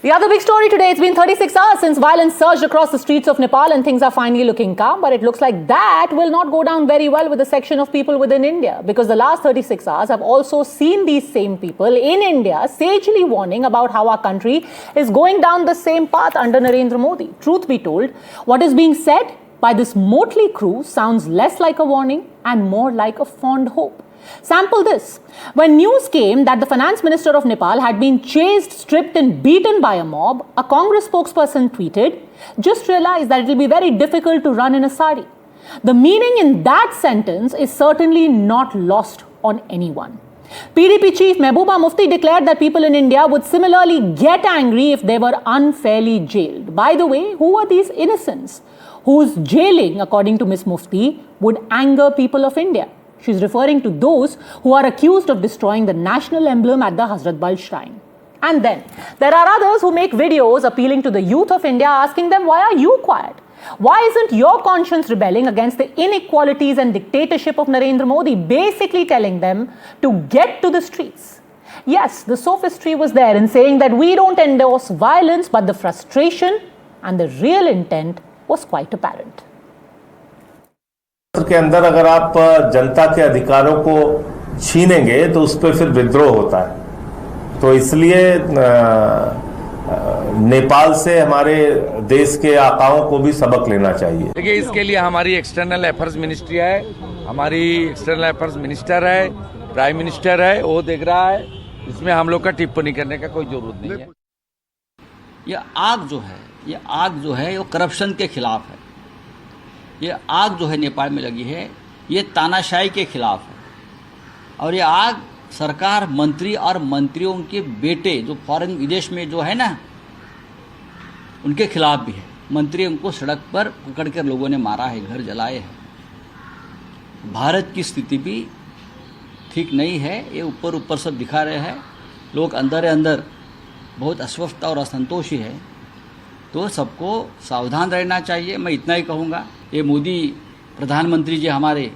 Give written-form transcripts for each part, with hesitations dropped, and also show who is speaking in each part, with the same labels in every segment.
Speaker 1: The other big story today, it's been 36 hours since violence surged across the streets of Nepal and things are finally looking calm, but it looks like that will not go down very well with a section of people within India, because the last 36 hours have also seen these same people in India sagely warning about how our country is going down the same path under Narendra Modi. Truth be told, what is being said by this motley crew sounds less like a warning and more like a fond hope. Sample this. When news came that the finance minister of Nepal had been chased, stripped and beaten by a mob, a Congress spokesperson tweeted, "Just realize that it will be very difficult to run in a sari." The meaning in that sentence is certainly not lost on anyone. PDP chief Mehbooba Mufti declared that people in India would similarly get angry if they were unfairly jailed. By the way, who are these innocents whose jailing, according to Ms. Mufti, would anger people of India? She's referring to those who are accused of destroying the national emblem at the Hazratbal Shrine. And then there are others who make videos appealing to the youth of India, asking them, why are you quiet? Why isn't your conscience rebelling against the inequalities and dictatorship of Narendra Modi? Basically telling them to get to the streets. Yes, the sophistry was there in saying that we don't endorse violence, but the frustration and the real intent was quite apparent.
Speaker 2: के अंदर अगर आप जनता के अधिकारों को छीनेंगे तो उस पर फिर विद्रोह होता है। तो इसलिए नेपाल से हमारे देश के आकाओं को भी सबक लेना चाहिए।
Speaker 3: देखिए, इसके लिए हमारी एक्सटर्नल अफेयर्स मिनिस्ट्री है, हमारी एक्सटर्नल अफेयर्स मिनिस्टर है, प्राइम मिनिस्टर है, वो देख रहा है। इसमें हम लोग का टिप्पणी करने का कोई जरूरत नहीं है।
Speaker 4: ये आग जो है वो करप्शन के खिलाफ है। ये आग जो है नेपाल में लगी है, ये तानाशाही के खिलाफ है। और ये आग सरकार, मंत्री और मंत्रियों के बेटे जो फॉरेन विदेश में जो है ना, उनके खिलाफ भी है। मंत्री उनको सड़क पर पकड़ कर लोगों ने मारा है, घर जलाए हैं। भारत की स्थिति भी ठीक नहीं है। ये ऊपर सब दिखा रहे हैं। लोग अंदर बहुत अस्वस्थ और असंतोषी है। तो सबको सावधान रहना चाहिए। मैं इतना ही कहूँगा, ये मोदी प्रधानमंत्री जी हमारे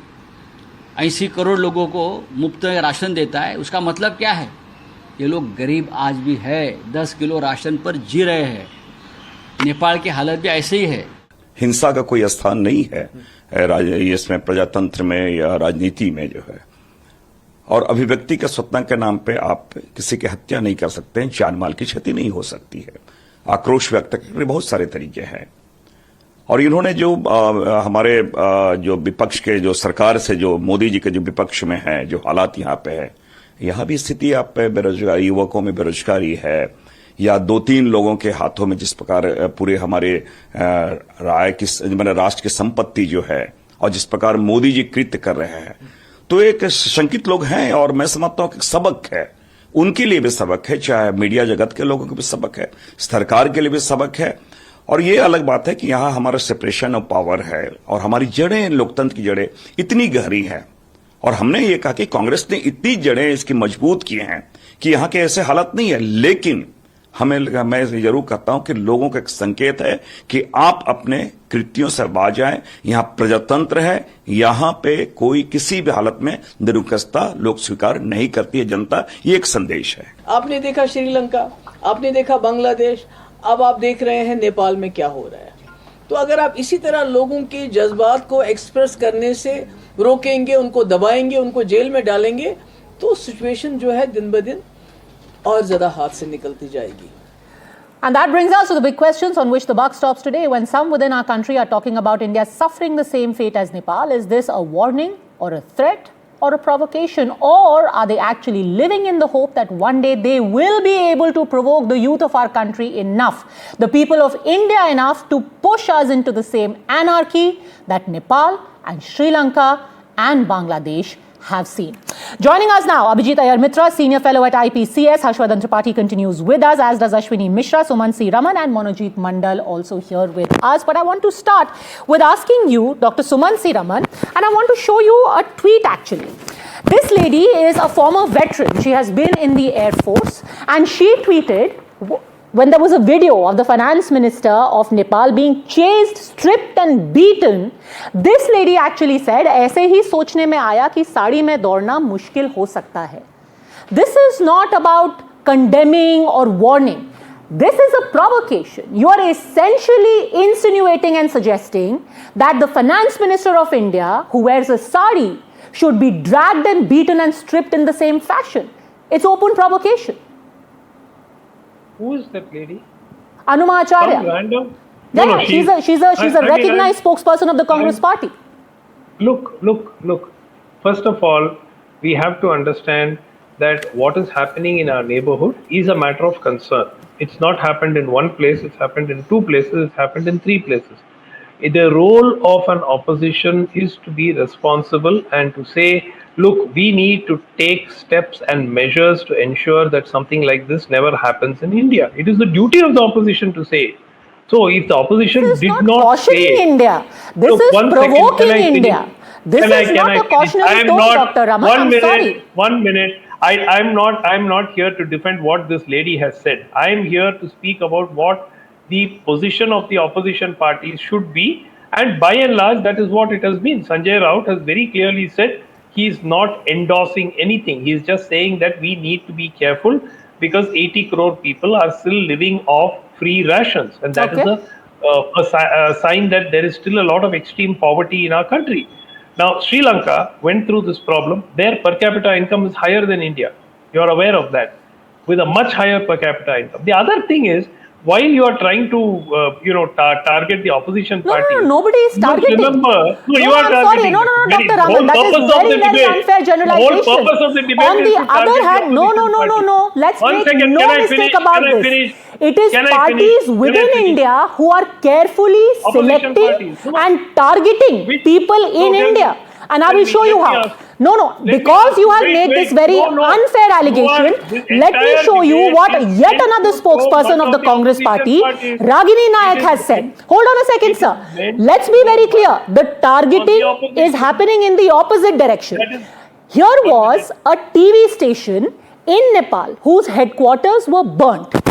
Speaker 4: 80 करोड़ लोगों को मुफ्त राशन देता है, उसका मतलब क्या है? ये लोग गरीब आज भी है, 10 किलो राशन पर जी रहे हैं। नेपाल की हालत भी ऐसे ही है।
Speaker 5: हिंसा का कोई स्थान नहीं है इसमें, प्रजातंत्र में या राजनीति में जो है। और अभिव्यक्ति के स्वतंत्रता के नाम पे आप किसी की हत्या नहीं कर सकते हैं, जान माल की क्षति नहीं हो सकती है। आक्रोश व्यक्त करने के बहुत सारे तरीके हैं। और इन्होंने जो हमारे जो विपक्ष के, जो सरकार से, जो मोदी जी के जो विपक्ष में है, जो हालात यहाँ पे है, यहाँ भी स्थिति आप पे बेरोजगारी, युवकों में बेरोजगारी है, या 2-3 लोगों के हाथों में जिस प्रकार पूरे हमारे राष्ट्र की संपत्ति जो है, और जिस प्रकार मोदी जी कृत्य कर रहे हैं, तो एक शंकित लोग हैं। और मैं समझता हूं कि सबक है, उनके लिए भी सबक है, चाहे मीडिया जगत के लोगों को भी सबक है, सरकार के लिए भी सबक है। और ये अलग बात है कि यहां हमारा सेपरेशन ऑफ पावर है और हमारी जड़ें, लोकतंत्र की जड़ें इतनी गहरी हैं। और हमने ये कहा कि कांग्रेस ने इतनी जड़ें इसकी मजबूत की हैं कि यहां के ऐसे हालात नहीं है। लेकिन मैं जरूर कहता हूं कि लोगों का एक संकेत है कि आप अपने कृत्यों से बाज आए। यहां प्रजातंत्र है, यहां पे कोई किसी भी हालत में निरंकुशता लोग स्वीकार नहीं करती है जनता। ये एक संदेश है।
Speaker 6: आपने देखा श्रीलंका, आपने देखा बांग्लादेश, अब आप देख रहे हैं नेपाल में क्या हो रहा है। तो अगर आप इसी तरह लोगों के जज्बात को एक्सप्रेस करने से रोकेंगे, उनको दबाएंगे, उनको जेल में डालेंगे, तो सिचुएशन जो है दिन ब दिन और ज्यादा हाथ से निकलती जाएगी।
Speaker 1: And that brings us to the big questions on which the buck stops today. When some within our country are talking about India suffering the same fate as Nepal, is this a warning or a threat or a provocation? Or are they actually living in the hope that one day they will be able to provoke the youth of our country enough, the people of India enough, to push us into the same anarchy that Nepal and Sri Lanka and Bangladesh have seen? Joining us now, Abhijit Iyer Mitra, Senior Fellow at IPCS. Harshvardhan Tripathi continues with us, as does Ashwini Mishra, Suman C. Raman and Monojit Mandal also here with us. But I want to start with asking you, Dr. Suman C. Raman, and I want to show you a tweet actually. This lady is a former veteran. She has been in the Air Force, and she tweeted when there was a video of the finance minister of Nepal being chased, stripped and beaten. This lady actually said, ऐसे ही सोचने में आया कि साड़ी में दौड़ना मुश्किल हो सकता है. This is not about condemning or warning. This is a provocation. You are essentially insinuating and suggesting that the finance minister of India, who wears a sari, should be dragged and beaten and stripped in the same fashion. It's open provocation.
Speaker 7: Who is that lady?
Speaker 1: Anuma Acharya.
Speaker 7: Some random.
Speaker 1: Yeah, she's a recognized spokesperson of the Congress party.
Speaker 7: Look. First of all, we have to understand that what is happening in our neighborhood is a matter of concern. It's not happened in one place, it's happened in two places, it's happened in three places. The role of an opposition is to be responsible and to say, look, we need to take steps and measures to ensure that something like this never happens in India. It is the duty of the opposition to say. So if the opposition
Speaker 1: This is
Speaker 7: did
Speaker 1: not
Speaker 7: not
Speaker 1: cautioning
Speaker 7: say,
Speaker 1: India. This
Speaker 7: Look,
Speaker 1: is
Speaker 7: one second,
Speaker 1: provoking
Speaker 7: can I finish?
Speaker 1: India. This is not a cautionary tone, Dr. Raman. I'm sorry.
Speaker 7: 1 minute. I'm not here to defend what this lady has said. I'm here to speak about what the position of the opposition parties should be, and by and large, that is what it has been. Sanjay Raut has very clearly said he is not endorsing anything. He is just saying that we need to be careful because 80 crore people are still living off free rations, and that is a sign that there is still a lot of extreme poverty in our country. Now, Sri Lanka went through this problem. Their per capita income is higher than India. You are aware of that, with a much higher per capita income. The other thing is, while you are trying to, target the opposition party.
Speaker 1: No, nobody is targeting.
Speaker 7: Remember, you are
Speaker 1: I'm
Speaker 7: targeting.
Speaker 1: sorry. No,
Speaker 7: Very-
Speaker 1: Dr.
Speaker 7: the whole
Speaker 1: Raman, that is
Speaker 7: purpose of
Speaker 1: very,
Speaker 7: the
Speaker 1: very
Speaker 7: debate-
Speaker 1: unfair generalization.
Speaker 7: The whole purpose of the debate
Speaker 1: On
Speaker 7: is
Speaker 1: the
Speaker 7: to target
Speaker 1: other
Speaker 7: the
Speaker 1: hand, no.
Speaker 7: opposition
Speaker 1: Let's
Speaker 7: One
Speaker 1: make
Speaker 7: second,
Speaker 1: no
Speaker 7: can I
Speaker 1: mistake
Speaker 7: finish?
Speaker 1: about
Speaker 7: Can I
Speaker 1: this.
Speaker 7: finish?
Speaker 1: It is
Speaker 7: Can I
Speaker 1: parties
Speaker 7: finish? Can I
Speaker 1: within
Speaker 7: finish?
Speaker 1: India who are carefully
Speaker 7: Opposition
Speaker 1: selecting
Speaker 7: parties. Who-
Speaker 1: and targeting
Speaker 7: Which-
Speaker 1: people
Speaker 7: No,
Speaker 1: in
Speaker 7: tell me.
Speaker 1: India. And I
Speaker 7: Tell
Speaker 1: will
Speaker 7: me,
Speaker 1: show you
Speaker 7: let me
Speaker 1: how.
Speaker 7: ask.
Speaker 1: No,
Speaker 7: me
Speaker 1: because
Speaker 7: ask.
Speaker 1: you have
Speaker 7: Wait,
Speaker 1: made this very
Speaker 7: no.
Speaker 1: unfair
Speaker 7: You
Speaker 1: allegation,
Speaker 7: are- this
Speaker 1: let me
Speaker 7: entire
Speaker 1: show you
Speaker 7: debate
Speaker 1: what
Speaker 7: is
Speaker 1: yet
Speaker 7: meant
Speaker 1: another
Speaker 7: to
Speaker 1: spokesperson
Speaker 7: show
Speaker 1: of the
Speaker 7: what
Speaker 1: Congress party,
Speaker 7: opposition parties-
Speaker 1: Ragini Nayak,
Speaker 7: It
Speaker 1: has
Speaker 7: is
Speaker 1: said.
Speaker 7: meant-
Speaker 1: Hold on a second,
Speaker 7: it is
Speaker 1: sir.
Speaker 7: meant
Speaker 1: Let's be very clear. The targeting
Speaker 7: opposition.
Speaker 1: is happening in the opposite direction.
Speaker 7: That is-
Speaker 1: Here was a TV station in Nepal whose headquarters were burnt.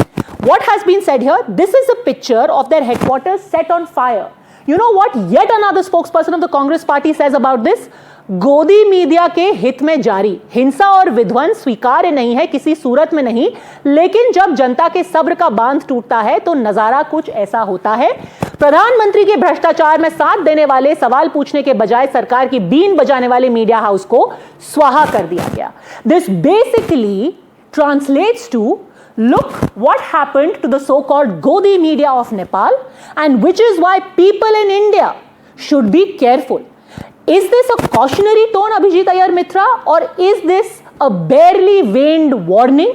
Speaker 1: What has been said here? This is a picture of their headquarters set on fire. You know what yet another spokesperson of the Congress party says about this? गोदी media के हित में जारी हिंसा और विध्वंस स्वीकार्य नहीं है, किसी सूरत में नहीं, लेकिन जब जनता के सब्र का बांध टूटता है तो नजारा कुछ ऐसा होता है। प्रधानमंत्री के भ्रष्टाचार में साथ देने वाले, सवाल पूछने के बजाय सरकार की बीन बजाने वाले मीडिया हाउस को स्वाहा कर दिया गया। This basically translates to look what happened to the so-called Godi media of Nepal, and which is why people in India should be careful. Is this a cautionary tone, Abhijit Iyer Mitra, or is this a barely veined warning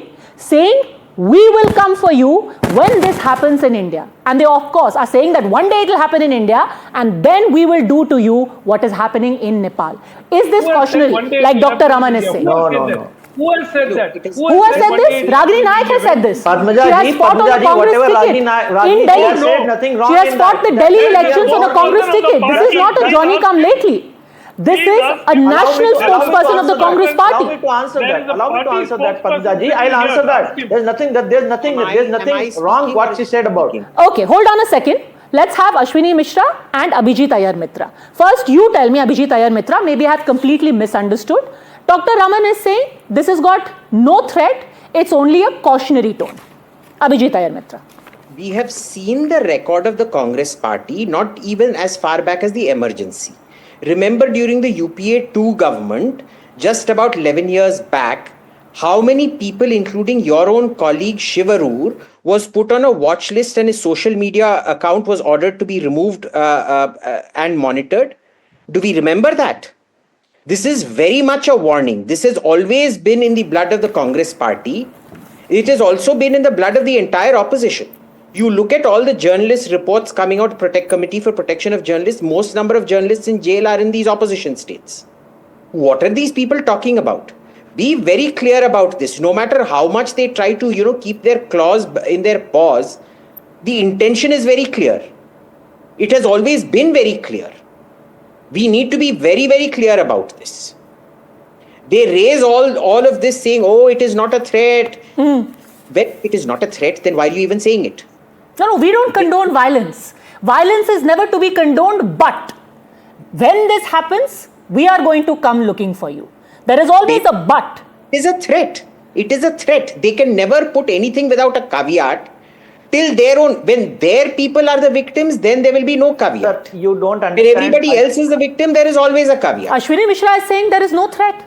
Speaker 1: saying we will come for you when this happens in India? And they of course are saying that one day it will happen in India and then we will do to you what is happening in Nepal. Is this
Speaker 7: Who has said one
Speaker 1: cautionary,
Speaker 7: day
Speaker 1: like
Speaker 7: it will
Speaker 1: Dr.
Speaker 7: happen
Speaker 1: Raman
Speaker 7: in
Speaker 1: is
Speaker 7: India?
Speaker 1: saying?
Speaker 7: No. Who has said that?
Speaker 1: Who has said
Speaker 7: one
Speaker 1: this?
Speaker 7: day it
Speaker 1: Ragini
Speaker 7: will
Speaker 1: Nayak has said this.
Speaker 8: Padmaja
Speaker 1: She has
Speaker 8: ji,
Speaker 1: fought on the
Speaker 8: Padmaja ji,
Speaker 1: Congress
Speaker 8: whatever
Speaker 1: ticket
Speaker 8: Ragini
Speaker 1: in
Speaker 8: Nayak
Speaker 1: Delhi.
Speaker 8: said, nothing wrong
Speaker 1: She has
Speaker 8: in
Speaker 1: fought
Speaker 8: that.
Speaker 1: the Delhi
Speaker 7: That is
Speaker 1: elections
Speaker 7: the
Speaker 1: on the Congress
Speaker 7: spokesperson of the
Speaker 1: ticket. This is
Speaker 7: party.
Speaker 1: not a
Speaker 7: Please
Speaker 1: Johnny
Speaker 7: ask.
Speaker 1: come lately. This is a national spokesperson of the Congress
Speaker 8: Allow
Speaker 1: party.
Speaker 8: me to answer
Speaker 7: There
Speaker 8: that.
Speaker 7: is a
Speaker 8: Allow me to
Speaker 7: party
Speaker 8: answer that,
Speaker 7: spokesperson
Speaker 8: Padmaja ji.
Speaker 7: sitting
Speaker 8: I'll answer
Speaker 7: here.
Speaker 8: that.
Speaker 7: Ask him.
Speaker 8: There's nothing wrong what she said about him.
Speaker 1: Okay, hold on a second. Let's have Ashwini Mishra and Abhijit Iyer Mitra. First, you tell me, Abhijit Iyer Mitra, maybe I have completely misunderstood. Dr. Raman is saying this has got no threat, it's only a cautionary tone. Abhijit Iyer Mitra.
Speaker 9: We have seen the record of the Congress party not even as far back as the emergency. Remember during the UPA 2 government, just about 11 years back, how many people, including your own colleague Shivarur, was put on a watch list and his social media account was ordered to be removed and monitored? Do we remember that? This is very much a warning. This has always been in the blood of the Congress party. It has also been in the blood of the entire opposition. You look at all the journalist reports coming out, Protect Committee for Protection of Journalists, most number of journalists in jail are in these opposition states. What are these people talking about? Be very clear about this. No matter how much they try to, keep their claws in their paws, the intention is very clear. It has always been very clear. We need to be very, very clear about this. They raise all of this saying, oh, it is not a threat. When it is not a threat, then why are you even saying it?
Speaker 1: No, we don't condone violence. Violence is never to be condoned, but when this happens, we are going to come looking for you. There is always a but.
Speaker 9: It is a threat. It is a threat. They can never put anything without a caveat. till their own, when their people are the victims, then there will be no caveat.
Speaker 8: Sir, you don't
Speaker 9: When
Speaker 8: understand.
Speaker 9: everybody else is the victim, there is always a caveat.
Speaker 1: Ashwini Mishra is saying there is no threat.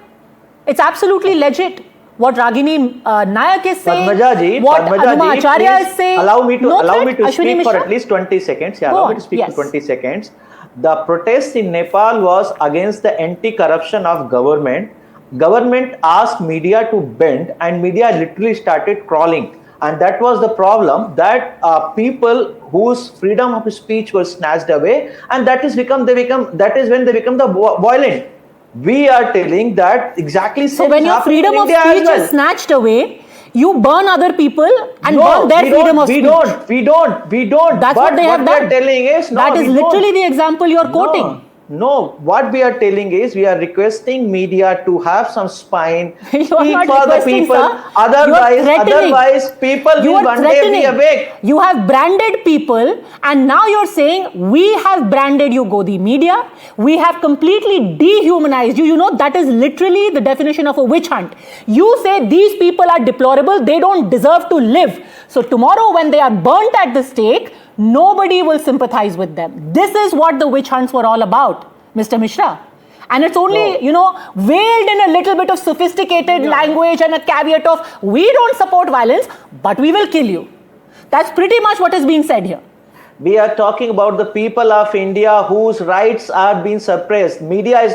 Speaker 1: It's absolutely legit. What Ragini Nayak is saying,
Speaker 8: Padmaja ji,
Speaker 1: what
Speaker 8: Padmaja
Speaker 1: Anuma
Speaker 8: ji,
Speaker 1: Acharya
Speaker 8: please
Speaker 1: is saying.
Speaker 8: allow me to
Speaker 1: no
Speaker 8: allow
Speaker 1: threat,
Speaker 8: me to
Speaker 1: Ashwini
Speaker 8: speak for
Speaker 1: Mishra?
Speaker 8: at least 20 seconds. Yeah,
Speaker 1: Go
Speaker 8: allow
Speaker 1: on,
Speaker 8: me to speak
Speaker 1: yes.
Speaker 8: for 20 seconds. The protest in Nepal was against the anti-corruption of government. Government asked media to bend, and media literally started crawling. And that was the problem, that people whose freedom of speech was snatched away, and that is when they become the violent. We are telling that exactly.
Speaker 1: So when your freedom of speech is snatched away, you burn other people and burn their freedom of speech.
Speaker 8: We don't.
Speaker 1: That's what they have done.
Speaker 8: What we are telling is, no,
Speaker 1: that is
Speaker 8: we
Speaker 1: literally
Speaker 8: don't.
Speaker 1: the example you are quoting.
Speaker 8: No, what we are telling is, we are requesting media to have some spine,
Speaker 1: You are
Speaker 8: speak
Speaker 1: not
Speaker 8: for the
Speaker 1: requesting,
Speaker 8: people.
Speaker 1: sir.
Speaker 8: Otherwise, people
Speaker 1: You
Speaker 8: will
Speaker 1: are
Speaker 8: one day be
Speaker 1: threatening.
Speaker 8: awake.
Speaker 1: You have branded people, and now you're saying we have branded you, Godi media. We have completely dehumanized you. You know, that is literally the definition of a witch hunt. You say these people are deplorable, they don't deserve to live. So tomorrow when they are burnt at the stake, nobody will sympathize with them. This is what the witch hunts were all about, Mr. Mishra. And it's only, veiled in a little bit of sophisticated language and a caveat of, we don't support violence, but we will kill you. That's pretty much what is being said here.
Speaker 8: We are talking about the people of India whose rights are being suppressed. Media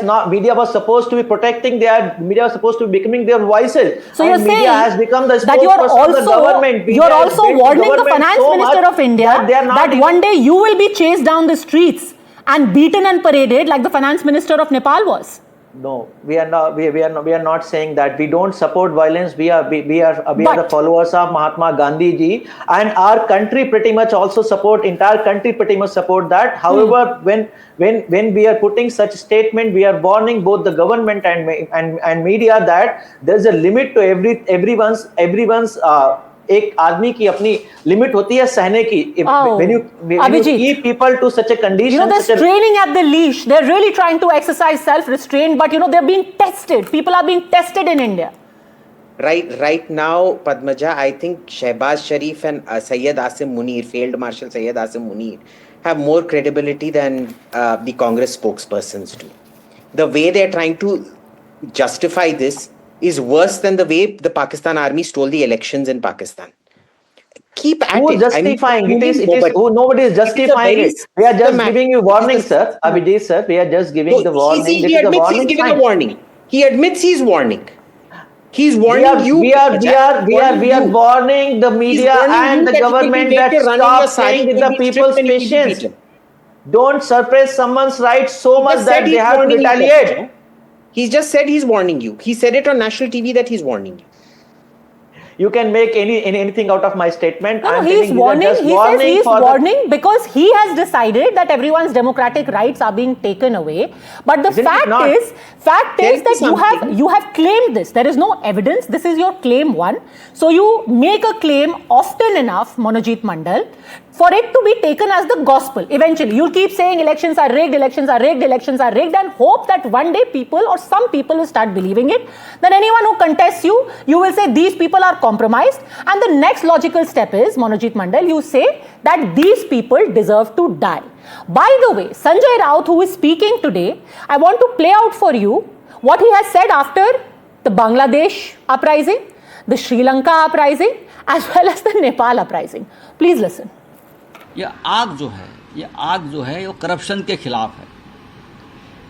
Speaker 8: was supposed to be protecting media was supposed to be becoming their voices.
Speaker 1: So you're saying
Speaker 8: media has become the
Speaker 1: that you are
Speaker 8: spokesperson of the government.
Speaker 1: you're also warning the
Speaker 8: government
Speaker 1: finance
Speaker 8: so
Speaker 1: minister
Speaker 8: much
Speaker 1: of India that one day you will be chased down the streets and beaten and paraded like the finance minister of Nepal was.
Speaker 8: No, we are not saying that. We don't support violence. We are the followers of Mahatma Gandhi ji, and our country pretty much also entire country pretty much support that. However, when we are putting such a statement, we are warning both the government and media that there's a limit to everyone's एक आदमी की अपनी limit होती है सहने की. When you keep people to such a condition,
Speaker 1: they're straining at the leash. They're really trying to exercise self-restraint, but they're being tested. People are being tested in India.
Speaker 9: Right now, Padmaja, I think Shehbaz Sharif and Syed Asim Munir, Field Marshal Syed Asim Munir, have more credibility than the Congress spokespersons do. The way they're trying to justify this is worse than the way the Pakistan army stole the elections in Pakistan. Keep at
Speaker 8: Who
Speaker 9: it.
Speaker 8: is justifying nobody is justifying it. We are just giving you warning, sir. Abhijit sir, we are just giving the warning.
Speaker 9: He admits he's giving a warning. He admits he's warning. He's warning you.
Speaker 8: We are warning the media and the government that stop playing with the people's patience. Don't suppress someone's rights so much that they have to retaliate.
Speaker 9: He's just said he's warning you. He said it on national TV that he's warning you.
Speaker 8: You can make anything out of my statement.
Speaker 1: No, he's warning. He says he's warning because he has decided that everyone's democratic rights are being taken away. But the fact is that you have claimed this. There is no evidence. This is your claim one. So you make a claim often enough, Monojit Mandal, for it to be taken as the gospel. Eventually, you'll keep saying elections are rigged, elections are rigged, elections are rigged, and hope that one day people or some people will start believing it. Then anyone who contests you will say these people are compromised. And the next logical step is, Monojit Mandal, you say that these people deserve to die. By the way, Sanjay Raut, who is speaking today, I want to play out for you what he has said after the Bangladesh uprising, the Sri Lanka uprising, as well as the Nepal uprising. Please listen.
Speaker 4: ये आग जो है वो corruption के खिलाफ है.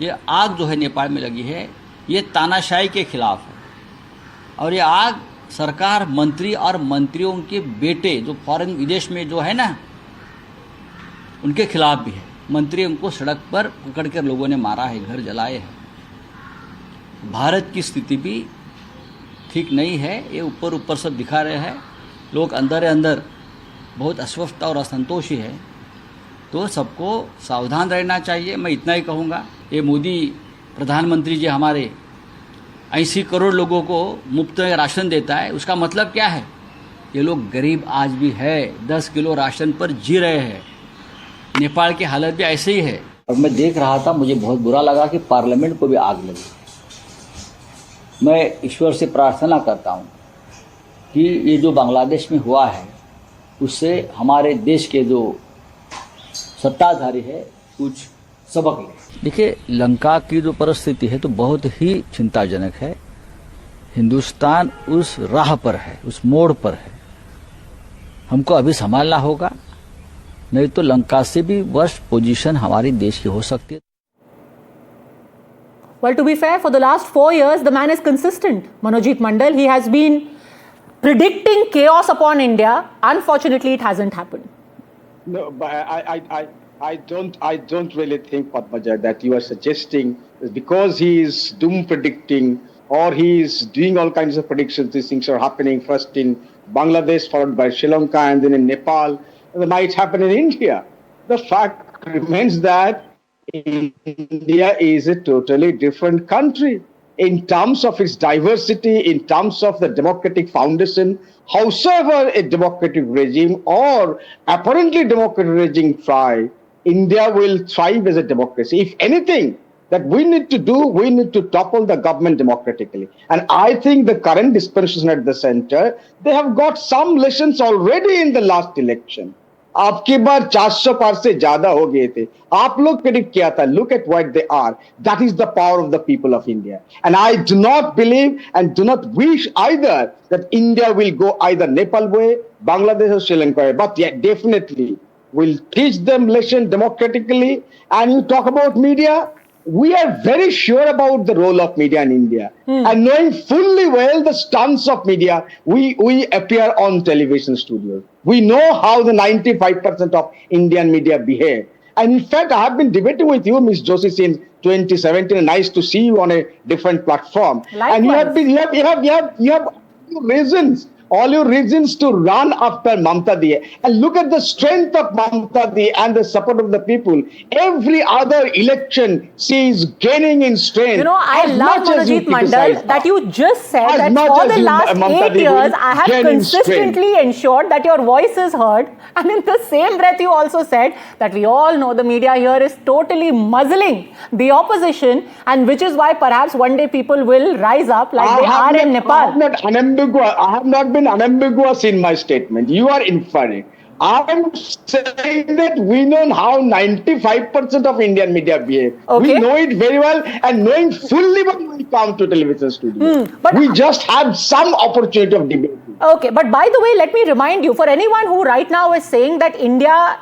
Speaker 4: ये आग जो है नेपाल में लगी है, ये तानाशाही के खिलाफ है. और ये आग सरकार, मंत्री और मंत्रियों के बेटे जो फॉरेन विदेश में जो है ना, उनके खिलाफ भी है. मंत्री उनको सड़क पर पकड़ कर लोगों ने मारा है, घर जलाए हैं. भारत की स्थिति भी ठीक नहीं है. ये ऊपर सब दिखा रहे हैं. लोग अंदर बहुत अस्वस्थ और असंतोषी है. तो सबको सावधान रहना चाहिए. मैं इतना ही कहूँगा. ये मोदी प्रधानमंत्री जी हमारे 80 करोड़ लोगों को मुफ्त में राशन देता है. उसका मतलब क्या है? ये लोग गरीब आज भी है, 10 किलो राशन पर जी रहे हैं. नेपाल की हालत भी ऐसे ही है. और मैं देख रहा था, मुझे बहुत बुरा लगा कि पार्लियामेंट को भी आग लगी. मैं ईश्वर से प्रार्थना करता हूँ कि ये जो बांग्लादेश में हुआ है, उससे हमारे देश के जो सत्ताधारी है कुछ सबक ले। देखिए, लंका की जो परिस्थिति है तो बहुत ही चिंताजनक है। हिंदुस्तान उस राह पर है, उस मोड़ पर है। हमको अभी संभालना होगा, नहीं तो लंका से भी वर्स्ट पोजीशन हमारी देश की हो सकती है।
Speaker 1: Well, to be fair, for the last 4 years, the man is consistent. Manojit Mandal, he has been predicting chaos upon India. Unfortunately, it hasn't happened.
Speaker 10: No, but I don't really think, Padmaja, that you are suggesting because he is doom predicting or he is doing all kinds of predictions. These things are happening first in Bangladesh, followed by Sri Lanka, and then in Nepal. They might happen in India. The fact remains that India is a totally different country in terms of its diversity, in terms of the democratic foundation. Howsoever a democratic regime or apparently democratic regime try, India will thrive as a democracy. If anything that we need to do, we need to topple the government democratically. And I think the current dispensation at the center, they have got some lessons already in the last election. आपकी बार 400 पार से ज्यादा हो गए थे, आप लोग predict किया था, look at what they are. That is the power of the people of India. And I do not believe and do not wish either that India will go either Nepal way, Bangladesh or Sri Lanka way. But yeah, definitely will teach them lesson democratically. And you talk about media, we are very sure about the role of media in India. And knowing fully well the stance of media, we appear on television studios. We know how the 95% of Indian media behave. And in fact, I have been debating with you, Ms. Joshi, since 2017. And nice to see you on a different platform.
Speaker 1: Likewise.
Speaker 10: And you have reasons. All your reasons to run after Mamta Diye. And look at the strength of Mamta Diye and the support of the people. Every other election, she is gaining in strength.
Speaker 1: You know, I
Speaker 10: As
Speaker 1: love
Speaker 10: much as you
Speaker 1: Manojit Mandal
Speaker 10: criticize
Speaker 1: that
Speaker 10: her.
Speaker 1: you just said
Speaker 10: As
Speaker 1: that
Speaker 10: much
Speaker 1: for
Speaker 10: as
Speaker 1: the
Speaker 10: you,
Speaker 1: last
Speaker 10: Mamta
Speaker 1: 8
Speaker 10: Devi,
Speaker 1: years, I have
Speaker 10: gain in strength.
Speaker 1: consistently ensured that your voice is heard. And in the same breath, you also said that we all know the media here is totally muzzling the opposition, and which is why perhaps one day people will rise up like they are in Nepal.
Speaker 10: I have not been unambiguous in my statement. You are inferring. I am saying that we know how 95% of Indian media behave.
Speaker 1: Okay.
Speaker 10: We know it very well, and knowing fully when we come to television studio.
Speaker 1: but
Speaker 10: we just have some opportunity of debate.
Speaker 1: Okay, but by the way, let me remind you, for anyone who right now is saying that India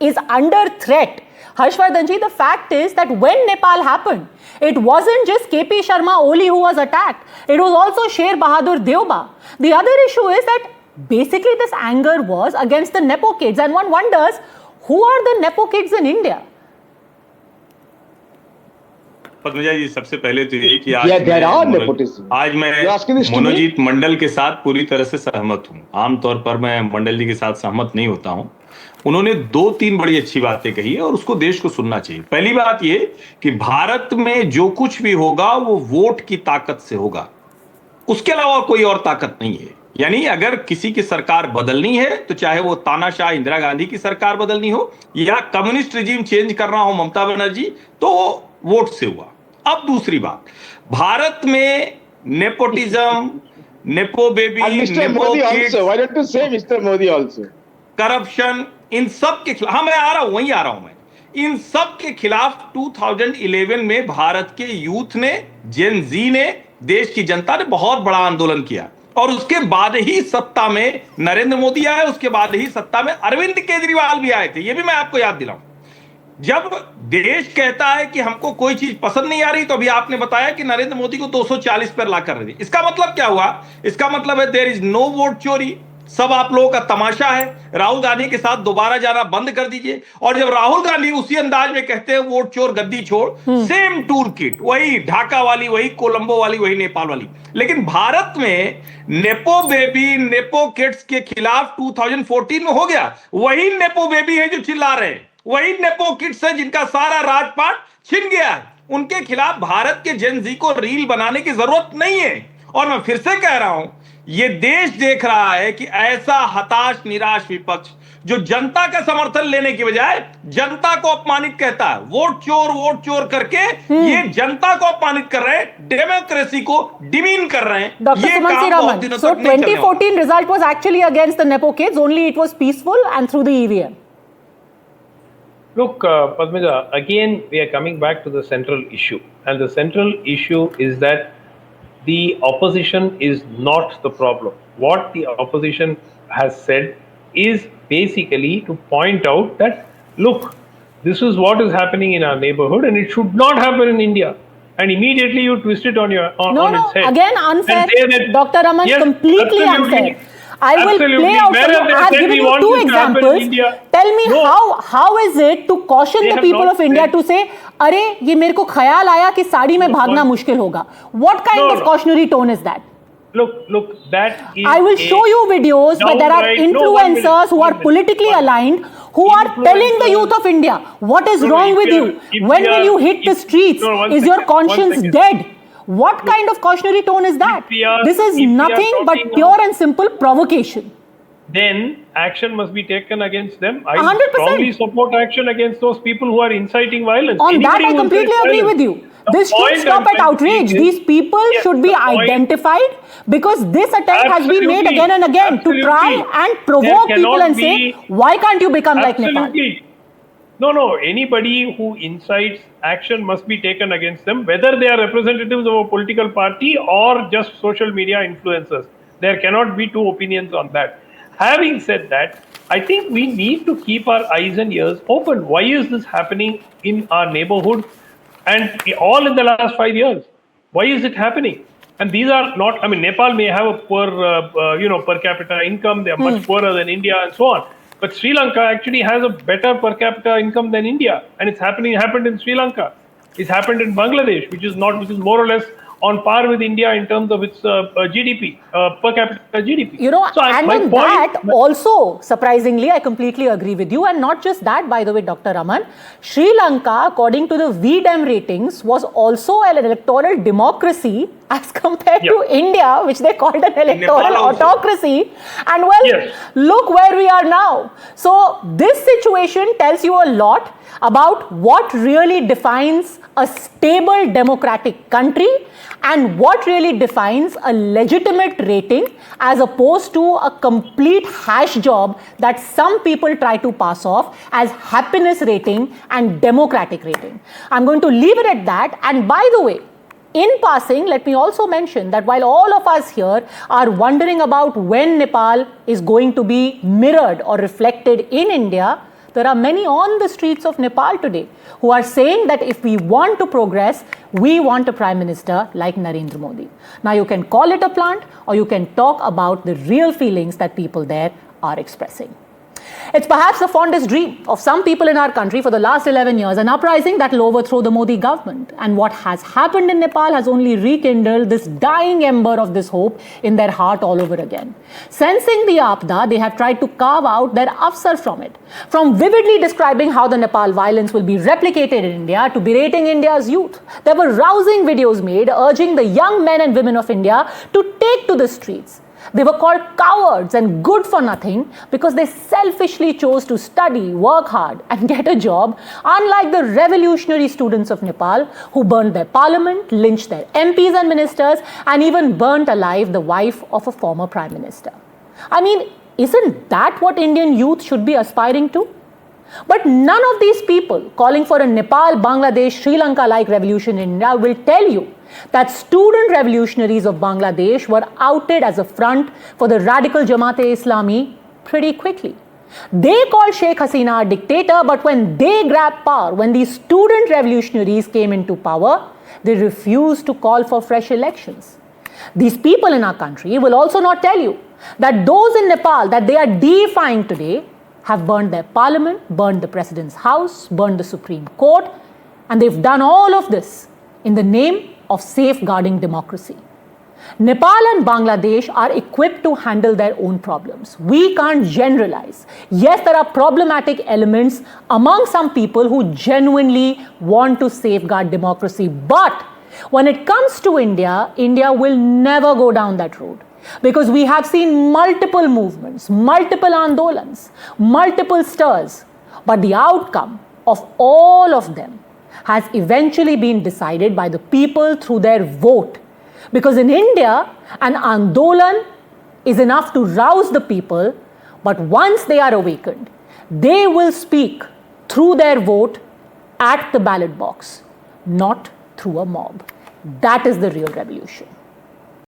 Speaker 1: is under threat, Harshvardhanji, the fact is that when Nepal happened, it wasn't just KP Sharma Oli who was attacked. It was also Sher Bahadur Deoba. The other issue is that basically this anger was against the Nepo kids, and one wonders, who are the Nepo kids in India?
Speaker 11: Padmaja जी, सबसे पहले तो ये कि आज मैं मनोजीत मंडल के साथ पूरी तरह से सहमत हूं। आमतौर पर मैं मंडल जी के साथ सहमत नहीं होता हूं। उन्होंने 2-3 बड़ी अच्छी बातें कही है और उसको देश को सुनना चाहिए। पहली बात ये कि भारत में जो कुछ भी होगा वो वोट की ताकत से होगा, उसके अलावा कोई और ताकत नहीं है। यानी अगर किसी की सरकार बदलनी है तो चाहे वो तानाशाह इंदिरा गांधी की सरकार बदलनी हो या कम्युनिस्ट रिजीम चेंज करना हो ममता बनर्जी, तो वोट से हुआ। अब दूसरी बात, भारत में nepotism, nepo baby, nepo kids, corruption, इन सब के खिलाफ, मैं आ रहा हूं मैं इन सब के खिलाफ 2011 में भारत के यूथ ने, जेन जी ने, देश की जनता ने बहुत बड़ा आंदोलन किया और उसके बाद ही सत्ता में नरेंद्र मोदी आए, उसके बाद ही सत्ता में अरविंद केजरीवाल भी आए थे। यह भी मैं आपको याद दिलाऊं। जब देश कहता है कि हमको कोई चीज पसंद नहीं आ रही, तो अभी आपने बताया कि नरेंद्र मोदी को 240 पर ला कर रही। इसका मतलब क्या हुआ? इसका मतलब है देयर इज नो वोट चोरी। सब आप लोगों का तमाशा है। राहुल गांधी के साथ दोबारा जाना बंद कर दीजिए। और जब राहुल गांधी उसी अंदाज में कहते हैं वोट चोर गद्दी छोड़, सेम टूल किट, वही ढाका वाली, वही कोलंबो वाली, वही नेपाल वाली। लेकिन भारत में नेपो बेबी, नेपो किड्स के खिलाफ 2014 में हो गया। वही नेपो बेबी है जो चिल्ला रहे हैं, वही नेपो किड्स है जिनका सारा राजपाट छिन गया है। उनके खिलाफ भारत के जेन जी को रील बनाने की जरूरत नहीं है। और मैं फिर से कह रहा हूं, ये देश देख रहा है कि ऐसा हताश निराश विपक्ष जो जनता का समर्थन लेने की बजाय जनता को अपमानित कहता है, वोट चोर करके ये जनता को अपमानित कर रहे हैं, डेमोक्रेसी को डिमीन कर रहे हैं।
Speaker 1: Dr.
Speaker 11: ये
Speaker 1: Sumansi
Speaker 11: काम बहुत
Speaker 1: Raman,
Speaker 11: दिनों
Speaker 1: so
Speaker 11: तक नहीं चलने वाला।
Speaker 1: 2014 result was actually against the Nepo kids, only it was peaceful and through the EVM.
Speaker 7: Look, Padmaja, again we are coming back to the central issue, and the central issue is that the opposition is not the problem. What the opposition has said is basically to point out that, look, this is what is happening in our neighborhood and it should not happen in India. And immediately you twist it on its head.
Speaker 1: Again unfair,
Speaker 7: That,
Speaker 1: Dr. Raman,
Speaker 7: yes,
Speaker 1: completely
Speaker 7: absolutely.
Speaker 1: unfair. I will play out for you. I have given you two examples. Tell me how is it to caution the people of India to say, अरे ये मेरे को ख्याल आया कि साड़ी में भागना मुश्किल होगा. What kind of cautionary tone is that?
Speaker 7: Look, that is
Speaker 1: I will show you videos where there are influencers who are politically aligned who are telling the youth of India what is wrong with you. When will you hit the streets? Is your conscience dead? What kind of cautionary tone is that? This is nothing but pure and simple provocation.
Speaker 7: Then action must be taken against them. I
Speaker 1: 100%.
Speaker 7: strongly support action against those people who are inciting violence.
Speaker 1: On that,
Speaker 7: Anybody
Speaker 1: I
Speaker 7: who
Speaker 1: completely
Speaker 7: incites
Speaker 1: agree
Speaker 7: violence.
Speaker 1: with you.
Speaker 7: The
Speaker 1: This should
Speaker 7: point
Speaker 1: stop
Speaker 7: I'm
Speaker 1: at
Speaker 7: trying to
Speaker 1: outrage.
Speaker 7: make is-
Speaker 1: These people
Speaker 7: Yes,
Speaker 1: should be
Speaker 7: the point-
Speaker 1: identified because this attempt has been made
Speaker 7: Absolutely.
Speaker 1: again and again to try
Speaker 7: Absolutely.
Speaker 1: and provoke
Speaker 7: There
Speaker 1: people
Speaker 7: cannot
Speaker 1: and say,
Speaker 7: be-
Speaker 1: why can't you become like Nepal?
Speaker 7: Absolutely. No. Anybody who incites action must be taken against them, whether they are representatives of a political party or just social media influencers. There cannot be two opinions on that. Having said that, I think we need to keep our eyes and ears open. Why is this happening in our neighborhood and all in the last 5 years? Why is it happening? And these are not, I mean, Nepal may have a poor, per capita income. They are much poorer than India and so on. But Sri Lanka actually has a better per capita income than India. And it's happened in Sri Lanka. It's happened in Bangladesh, which is more or less on par with India in terms of its GDP, per capita GDP.
Speaker 1: You know,
Speaker 7: So
Speaker 1: and
Speaker 7: my
Speaker 1: on
Speaker 7: point-
Speaker 1: that also, surprisingly, I completely agree with you. And not just that, by the way, Dr. Raman, Sri Lanka, according to the VDEM ratings, was also an electoral democracy as compared to India, which they called an electoral
Speaker 11: Nepal also.
Speaker 1: autocracy. And well,
Speaker 7: Yes.
Speaker 1: look where we are now. So this situation tells you a lot about what really defines a stable democratic country and what really defines a legitimate rating as opposed to a complete hash job that some people try to pass off as happiness rating and democratic rating. I'm going to leave it at that. And by the way, in passing, let me also mention that while all of us here are wondering about when Nepal is going to be mirrored or reflected in India, there are many on the streets of Nepal today who are saying that if we want to progress, we want a Prime Minister like Narendra Modi. Now, you can call it a plant or you can talk about the real feelings that people there are expressing. It's perhaps the fondest dream of some people in our country for the last 11 years, an uprising that will overthrow the Modi government. And what has happened in Nepal has only rekindled this dying ember of this hope in their heart all over again. Sensing the Apda, they have tried to carve out their afsar from it. From vividly describing how the Nepal violence will be replicated in India to berating India's youth. There were rousing videos made urging the young men and women of India to take to the streets. They were called cowards and good for nothing because they selfishly chose to study, work hard and get a job, unlike the revolutionary students of Nepal who burned their parliament, lynched their MPs and ministers and even burnt alive the wife of a former prime minister. I mean, isn't that what Indian youth should be aspiring to? But none of these people calling for a Nepal, Bangladesh, Sri Lanka-like revolution in India will tell you that student revolutionaries of Bangladesh were outed as a front for the radical Jamaat-e-Islami pretty quickly. They called Sheikh Hasina a dictator, but when they grabbed power, when these student revolutionaries came into power, they refused to call for fresh elections. These people in our country will also not tell you that those in Nepal that they are deifying today have burned their parliament, burned the president's house, burned the Supreme Court, and they've done all of this in the name of safeguarding democracy. Nepal and Bangladesh are equipped to handle their own problems. We can't generalize. Yes, there are problematic elements among some people who genuinely want to safeguard democracy. But when it comes to India, India will never go down that road. Because we have seen multiple movements, multiple andolans, multiple stirs, but the outcome of all of them has eventually been decided by the people through their vote. Because in India, an andolan is enough to rouse the people, but once they are awakened, they will speak through their vote at the ballot box, not through a mob. That is the real revolution.